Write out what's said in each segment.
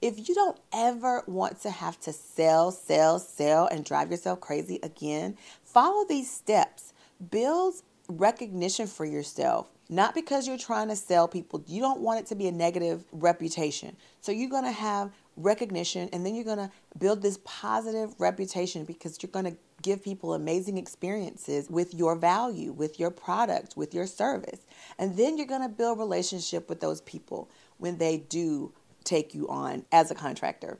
If you don't ever want to have to sell, and drive yourself crazy again, follow these steps. Build recognition for yourself. Not because you're trying to sell people. You don't want it to be a negative reputation. So you're going to have recognition, and then you're going to build this positive reputation because you're going to give people amazing experiences with your value, with your product, with your service. And then you're going to build relationship with those people when they do take you on as a contractor.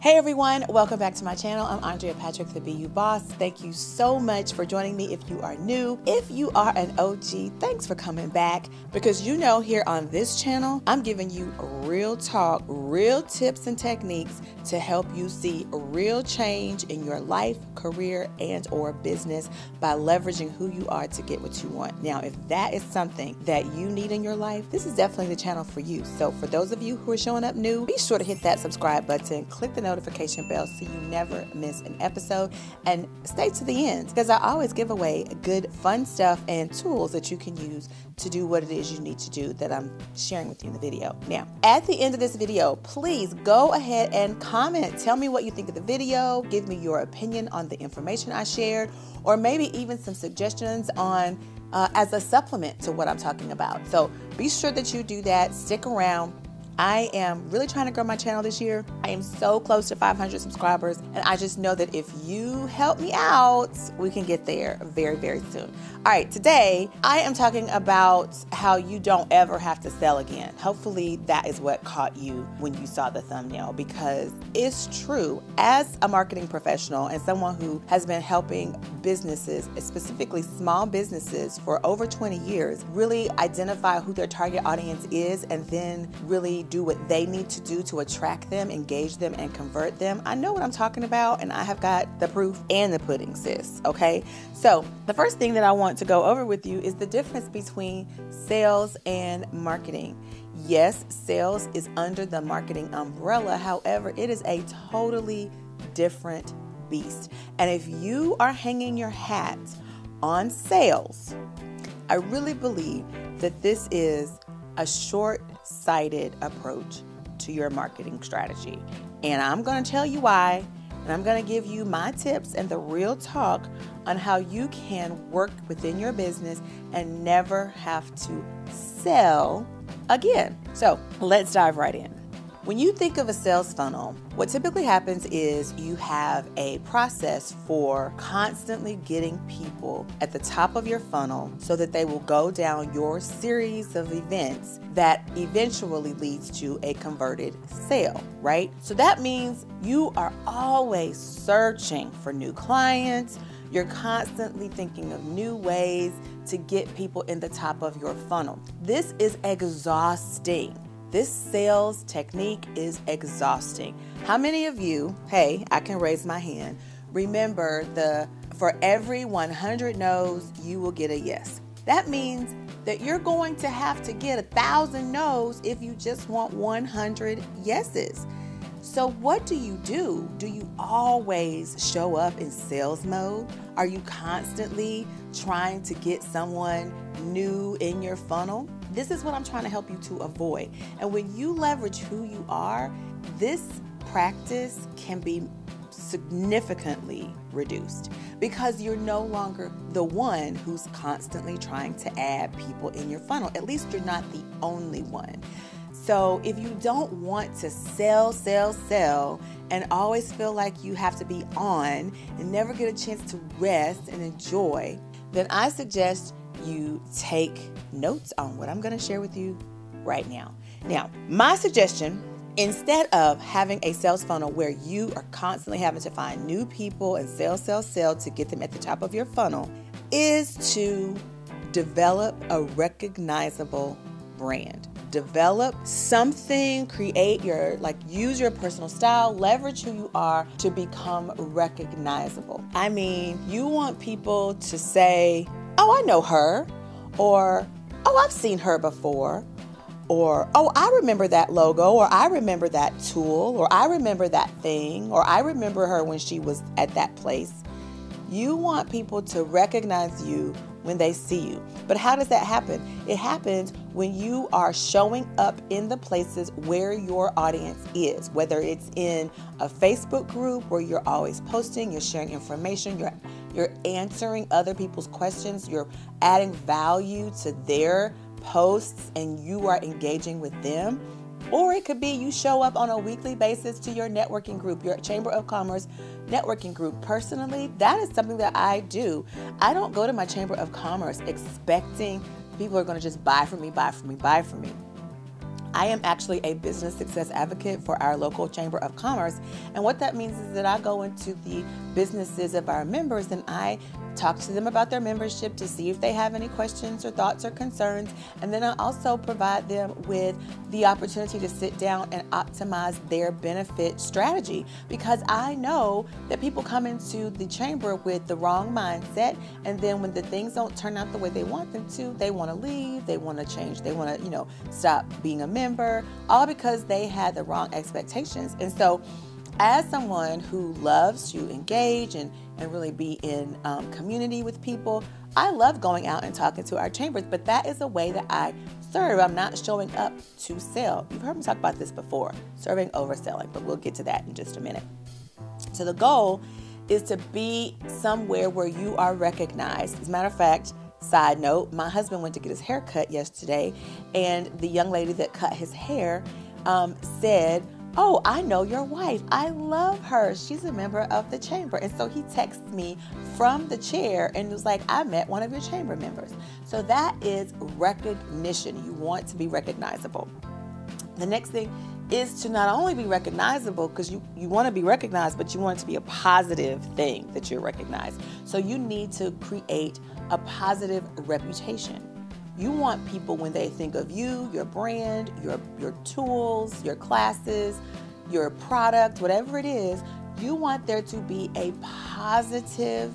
Hey everyone, welcome back to my channel. I'm Andrea Patrick, the BU Boss. Thank you so much for joining me if you are new. If you are an OG, thanks for coming back, because you know here on this channel, I'm giving you real talk, real tips and techniques to help you see real change in your life, career, and or business by leveraging who you are to get what you want. Now, if that is something that you need in your life, this is definitely the channel for you. So for those of you who are showing up new, be sure to hit that subscribe button, click the notification bell so you never miss an episode, and stay to the end because I always give away good fun stuff and tools that you can use to do what it is you need to do that I'm sharing with you in the video. Now, at the end of this video, please go ahead and comment. Tell me what you think of the video. Give me your opinion on the information I shared, or maybe even some suggestions on as a supplement to what I'm talking about. So be sure that you do that. Stick around. I am really trying to grow my channel this year. I am so close to 500 subscribers, and I just know that if you help me out, we can get there very, very soon. All right, today I am talking about how you don't ever have to sell again. Hopefully that is what caught you when you saw the thumbnail, because it's true. As a marketing professional and someone who has been helping businesses, specifically small businesses, for over 20 years, really identify who their target audience is and then really do what they need to do to attract them, engage them, and convert them. I know what I'm talking about, and I have got the proof and the pudding, sis, okay? So the first thing that I want to go over with you is the difference between sales and marketing. Yes, sales is under the marketing umbrella. However, it is a totally different beast. And if you are hanging your hat on sales, I really believe that this is a short-sighted approach to your marketing strategy. And I'm going to tell you why, and I'm going to give you my tips and the real talk on how you can work within your business and never have to sell again. So let's dive right in. When you think of a sales funnel, what typically happens is you have a process for constantly getting people at the top of your funnel so that they will go down your series of events that eventually leads to a converted sale, right? So that means you are always searching for new clients. You're constantly thinking of new ways to get people in the top of your funnel. This is exhausting. This sales technique is exhausting. How many of you, hey, I can raise my hand, remember for every 100 no's, you will get a yes. That means that you're going to have to get 1,000 no's if you just want 100 yeses. So what do? Do you always show up in sales mode? Are you constantly trying to get someone new in your funnel? This is what I'm trying to help you to avoid. And when you leverage who you are, this practice can be significantly reduced because you're no longer the one who's constantly trying to add people in your funnel. At least you're not the only one. So if you don't want to sell, and always feel like you have to be on and never get a chance to rest and enjoy, then I suggest you take notes on what I'm going to share with you right now. Now, my suggestion, instead of having a sales funnel where you are constantly having to find new people and sell to get them at the top of your funnel, is to develop a recognizable brand. Develop something, use your personal style, leverage who you are to become recognizable. I mean, you want people to say, oh, I know her, or, oh, I've seen her before, or, oh, I remember that logo, or I remember that tool, or I remember that thing, or I remember her when she was at that place. You want people to recognize you when they see you. But how does that happen? It happens when you are showing up in the places where your audience is, whether it's in a Facebook group where you're always posting, you're sharing information, you're answering other people's questions, you're adding value to their posts, and you are engaging with them. Or it could be you show up on a weekly basis to your networking group, your Chamber of Commerce networking group. Personally, that is something that I do. I don't go to my Chamber of Commerce expecting people are going to just buy from me. I am actually a business success advocate for our local Chamber of Commerce. And what that means is that I go into the businesses of our members and I talk to them about their membership to see if they have any questions or thoughts or concerns. And then I also provide them with the opportunity to sit down and optimize their benefit strategy, because I know that people come into the chamber with the wrong mindset. And then when the things don't turn out the way they want them to, they want to leave, they want to change, they want to, stop being a member, all because they had the wrong expectations. And so as someone who loves to engage and really be in community with people, I love going out and talking to our chambers, but that is a way that I serve. I'm not showing up to sell. You've heard me talk about this before, serving over selling, but we'll get to that in just a minute. So the goal is to be somewhere where you are recognized. As a matter of fact, side note, my husband went to get his hair cut yesterday, and the young lady that cut his hair said, "Oh, I know your wife. I love her. She's a member of the chamber." And so he texted me from the chair and was like, "I met one of your chamber members." So that is recognition. You want to be recognizable. The next thing is to not only be recognizable, because you want to be recognized, but you want it to be a positive thing that you're recognized. So you need to create a positive reputation. You want people, when they think of you, your brand, your tools, your classes, your product, whatever it is, you want there to be a positive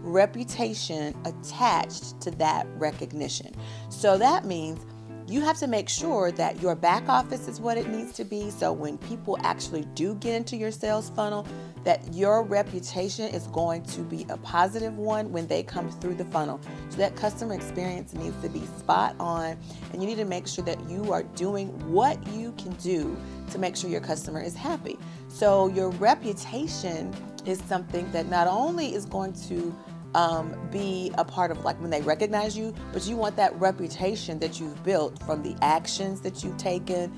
reputation attached to that recognition. So that means you have to make sure that your back office is what it needs to be. So when people actually do get into your sales funnel, that your reputation is going to be a positive one when they come through the funnel. So that customer experience needs to be spot on, and you need to make sure that you are doing what you can do to make sure your customer is happy. So your reputation is something that not only is going to be a part of, like, when they recognize you, but you want that reputation that you've built from the actions that you've taken,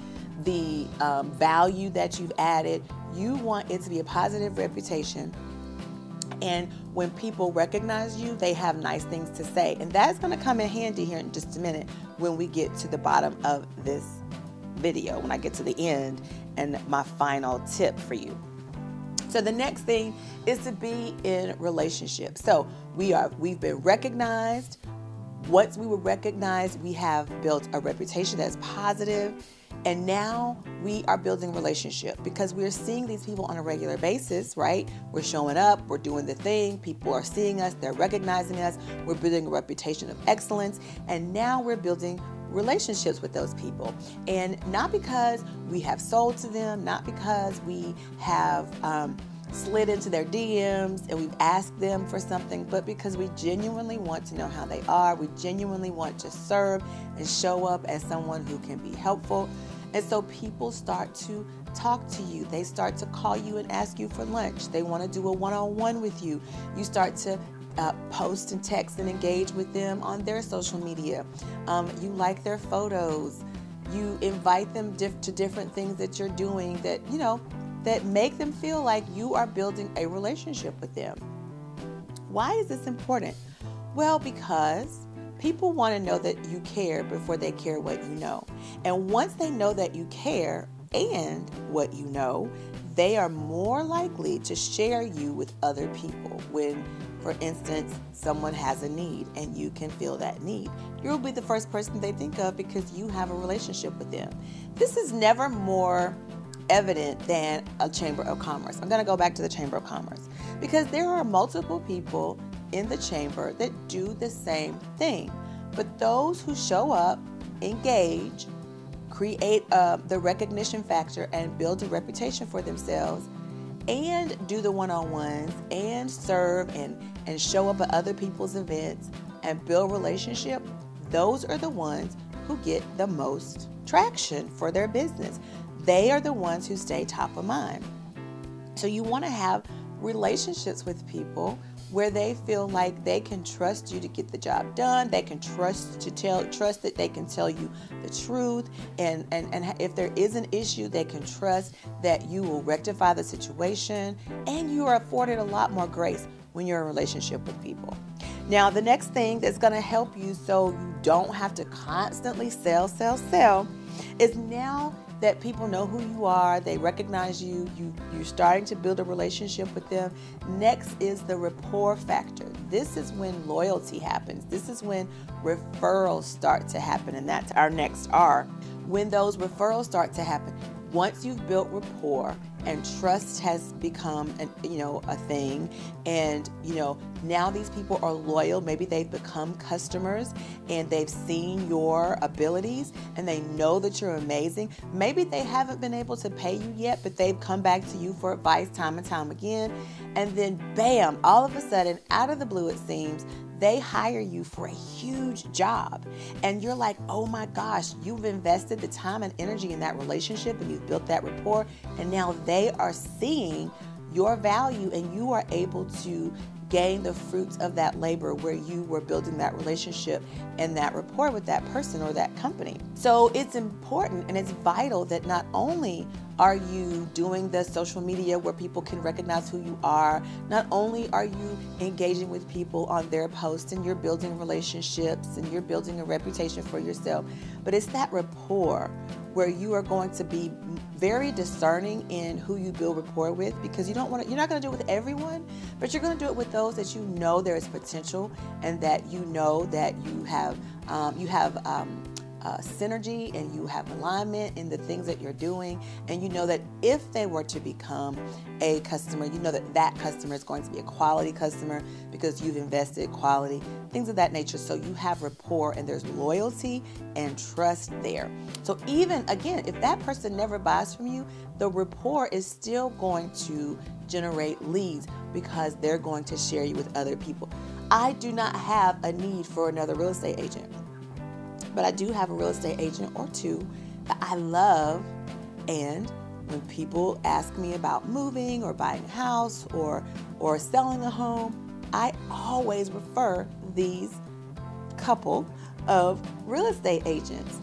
the value that you've added. You want it to be a positive reputation. And when people recognize you, they have nice things to say. And that's going to come in handy here in just a minute when we get to the bottom of this video, when I get to the end and my final tip for you. So the next thing is to be in relationships. So we've been recognized. Once we were recognized, we have built a reputation that's positive. And now we are building relationship because we're seeing these people on a regular basis, right? We're showing up, we're doing the thing, people are seeing us, they're recognizing us, we're building a reputation of excellence, and now we're building relationships with those people. And not because we have sold to them, not because we have slid into their DMs and we've asked them for something, but because we genuinely want to know how they are. We genuinely want to serve and show up as someone who can be helpful. And so people start to talk to you. They start to call you and ask you for lunch. They want to do a one-on-one with you. You start to post and text and engage with them on their social media. You like their photos. You invite them to different things that you're doing that, that make them feel like you are building a relationship with them. Why is this important? Well, because people want to know that you care before they care what you know. And once they know that you care and what you know, they are more likely to share you with other people. When, for instance, someone has a need and you can fill that need, you'll be the first person they think of because you have a relationship with them. This is never more evident than a Chamber of Commerce. I'm going to go back to the Chamber of Commerce because there are multiple people in the chamber that do the same thing. But those who show up, engage, create the recognition factor and build a reputation for themselves, and do the one-on-ones and serve and show up at other people's events and build relationship, those are the ones who get the most traction for their business. They are the ones who stay top of mind. So you want to have relationships with people where they feel like they can trust you to get the job done. They can trust that they can tell you the truth. And if there is an issue, they can trust that you will rectify the situation. And you are afforded a lot more grace when you're in a relationship with people. Now, the next thing that's going to help you so you don't have to constantly sell, is now that people know who you are, they recognize you, you're starting to build a relationship with them. Next is the rapport factor. This is when loyalty happens. This is when referrals start to happen, and that's our next R. When those referrals start to happen, once you've built rapport and trust has become a thing, and now these people are loyal, maybe they've become customers and they've seen your abilities and they know that you're amazing. Maybe they haven't been able to pay you yet, but they've come back to you for advice time and time again, and then bam, all of a sudden, out of the blue it seems, they hire you for a huge job. And you're like, oh my gosh, you've invested the time and energy in that relationship and you've built that rapport, and now they are seeing your value and you are able to gain the fruits of that labor where you were building that relationship and that rapport with that person or that company. So it's important and it's vital that not only are you doing the social media where people can recognize who you are, not only are you engaging with people on their posts and you're building relationships and you're building a reputation for yourself, but it's that rapport where you are going to be very discerning in who you build rapport with, because you're not going to do it with everyone, but you're going to do it with those that you know there is potential and that you know that you have synergy and you have alignment in the things that you're doing, and you know that if they were to become a customer, you know that that customer is going to be a quality customer because you've invested quality, things of that nature. So you have rapport and there's loyalty and trust there. So even again, if that person never buys from you, the rapport is still going to generate leads because they're going to share you with other people. I do not have a need for another real estate agent, but I do have a real estate agent or two that I love. And when people ask me about moving or buying a house or selling a home, I always refer these couple of real estate agents.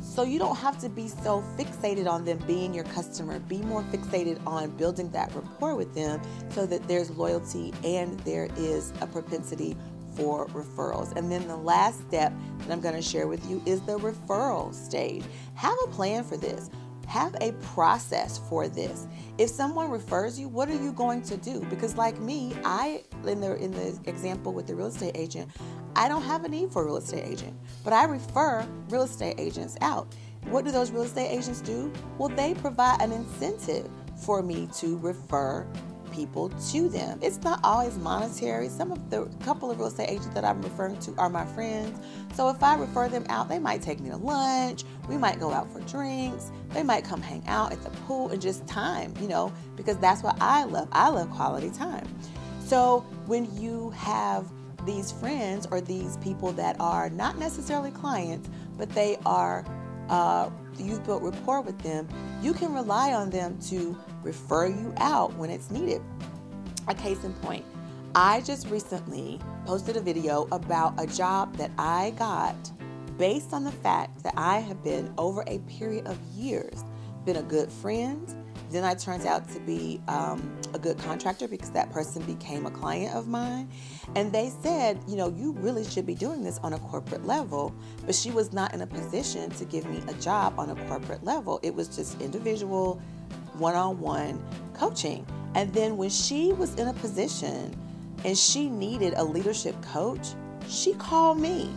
So you don't have to be so fixated on them being your customer. Be more fixated on building that rapport with them so that there's loyalty and there is a propensity for referrals. And then the last step that I'm going to share with you is the referral stage. Have a plan for this. Have a process for this. If someone refers you, what are you going to do? Because like me, in the example with the real estate agent, I don't have a need for a real estate agent, but I refer real estate agents out. What do those real estate agents do? Well, they provide an incentive for me to refer people to them. It's not always monetary. Some of the couple of real estate agents that I'm referring to are my friends. So if I refer them out, they might take me to lunch. We might go out for drinks. They might come hang out at the pool and just time, because that's what I love. I love quality time. So when you have these friends or these people that are not necessarily clients, but they are, you've built rapport with them, you can rely on them to refer you out when it's needed. A case in point, I just recently posted a video about a job that I got based on the fact that I have been, over a period of years, been a good friend. Then I turned out to be a good contractor because that person became a client of mine. And they said, you really should be doing this on a corporate level. But she was not in a position to give me a job on a corporate level. It was just individual, one-on-one coaching. And then when she was in a position and she needed a leadership coach, she called me.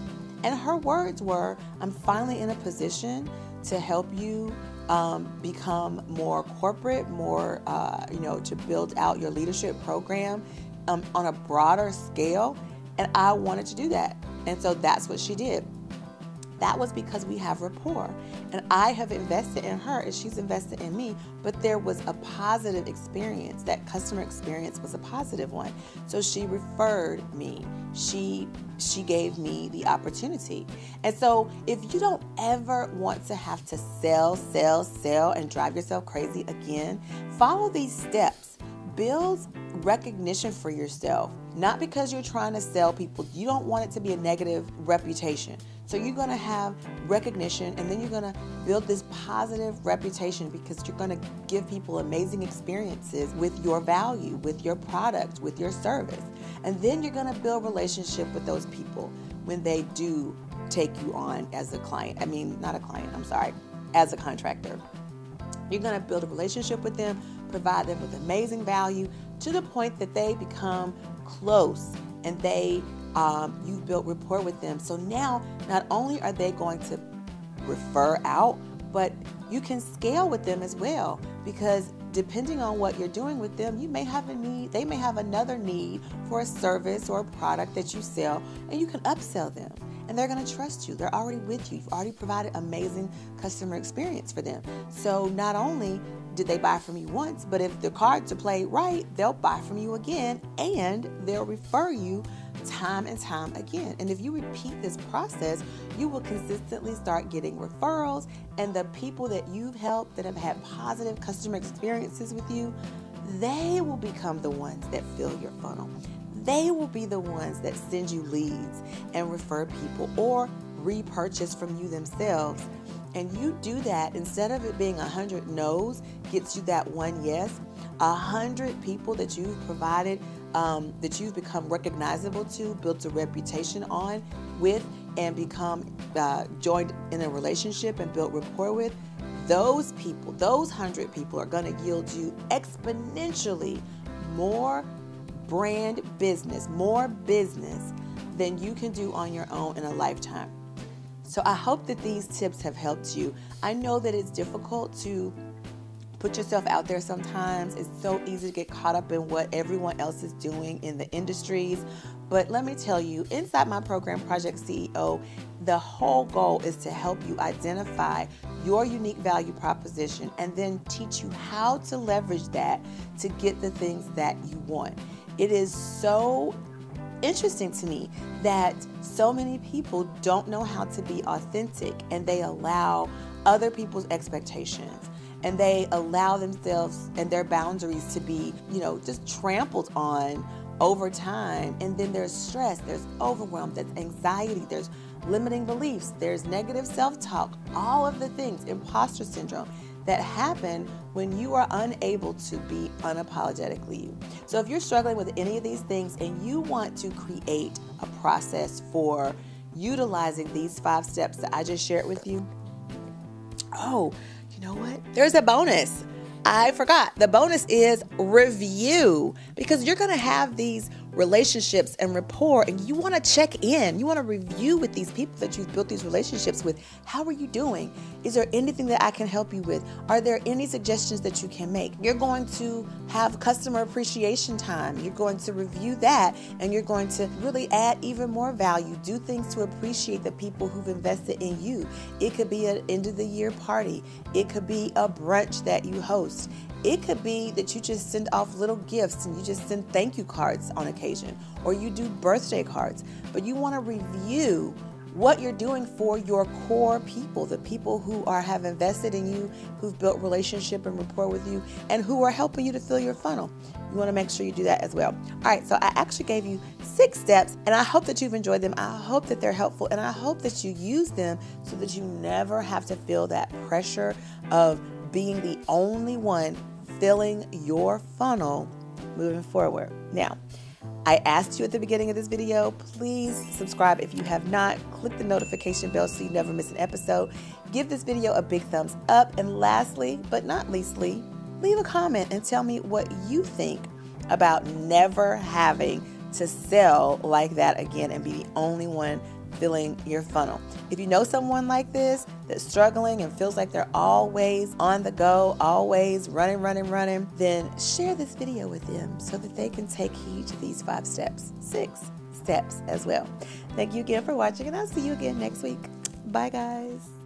And her words were, I'm finally in a position to help you become more corporate, more, to build out your leadership program on a broader scale. And I wanted to do that. And so that's what she did. that was because we have rapport. And I have invested in her and she's invested in me, but there was a positive experience. That customer experience was a positive one. So she referred me. She gave me the opportunity. And so if you don't ever want to have to sell and drive yourself crazy again, follow these steps. Build recognition for yourself. Not because you're trying to sell people. You don't want it to be a negative reputation. So you're going to have recognition, and then you're going to build this positive reputation because you're going to give people amazing experiences with your value, with your product, with your service. And then you're going to build relationship with those people when they do take you on as a client. I mean, not a client, I'm sorry, as a contractor. You're going to build a relationship with them, provide them with amazing value to the point that they become close and you've built rapport with them. So now not only are they going to refer out, but you can scale with them as well, because depending on what you're doing with them, you may have a need, they may have another need for a service or a product that you sell, and you can upsell them. And they're going to trust you. They're already with you. You've already provided amazing customer experience for them. So not only did they buy from you once, but if the cards are played right, they'll buy from you again, and they'll refer you time and time again. And if you repeat this process, you will consistently start getting referrals, and the people that you've helped that have had positive customer experiences with you, they will become the ones that fill your funnel. They will be the ones that send you leads and refer people or repurchase from you themselves. And you do that, instead of it being 100 no's gets you that one yes, 100 people that you've provided, that you've become recognizable to, built a reputation on with, and become joined in a relationship and built rapport with, those people, those 100 people are going to yield you exponentially more brand business, more business than you can do on your own in a lifetime. So I hope that these tips have helped you. I know that it's difficult to put yourself out there sometimes. It's so easy to get caught up in what everyone else is doing in the industries. But let me tell you, inside my program, Project CEO, the whole goal is to help you identify your unique value proposition and then teach you how to leverage that to get the things that you want. It is so interesting to me that so many people don't know how to be authentic, and they allow other people's expectations, and they allow themselves and their boundaries to be, just trampled on over time. And then there's stress, there's overwhelm, there's anxiety, there's limiting beliefs, there's negative self-talk, all of the things, imposter syndrome, that happen when you are unable to be unapologetically you. So if you're struggling with any of these things and you want to create a process for utilizing these 5 steps that I just shared with you, oh, you know what? There's a bonus. I forgot. The bonus is review, because you're going to have these relationships and rapport, and you want to check in. You want to review with these people that you've built these relationships with. How are you doing? Is there anything that I can help you with? Are there any suggestions that you can make? You're going to have customer appreciation time. You're going to review that, and you're going to really add even more value. Do things to appreciate the people who've invested in you. It could be an end of the year party. It could be a brunch that you host. It could be that you just send off little gifts and you just send thank you cards on occasion, or you do birthday cards. But you want to review what you're doing for your core people, the people who have invested in you, who've built relationship and rapport with you, and who are helping you to fill your funnel. You want to make sure you do that as well. All right, so I actually gave you 6 steps, and I hope that you've enjoyed them. I hope that they're helpful, and I hope that you use them so that you never have to feel that pressure of being the only one filling your funnel moving forward. Now, I asked you at the beginning of this video, please subscribe if you have not. Click the notification bell so you never miss an episode. Give this video a big thumbs up. And lastly, but not leastly, leave a comment and tell me what you think about never having to sell like that again and be the only one filling your funnel. If you know someone like this that's struggling and feels like they're always on the go, always running, then share this video with them so that they can take heed to these 5 steps, 6 steps as well. Thank you again for watching, and I'll see you again next week. Bye, guys.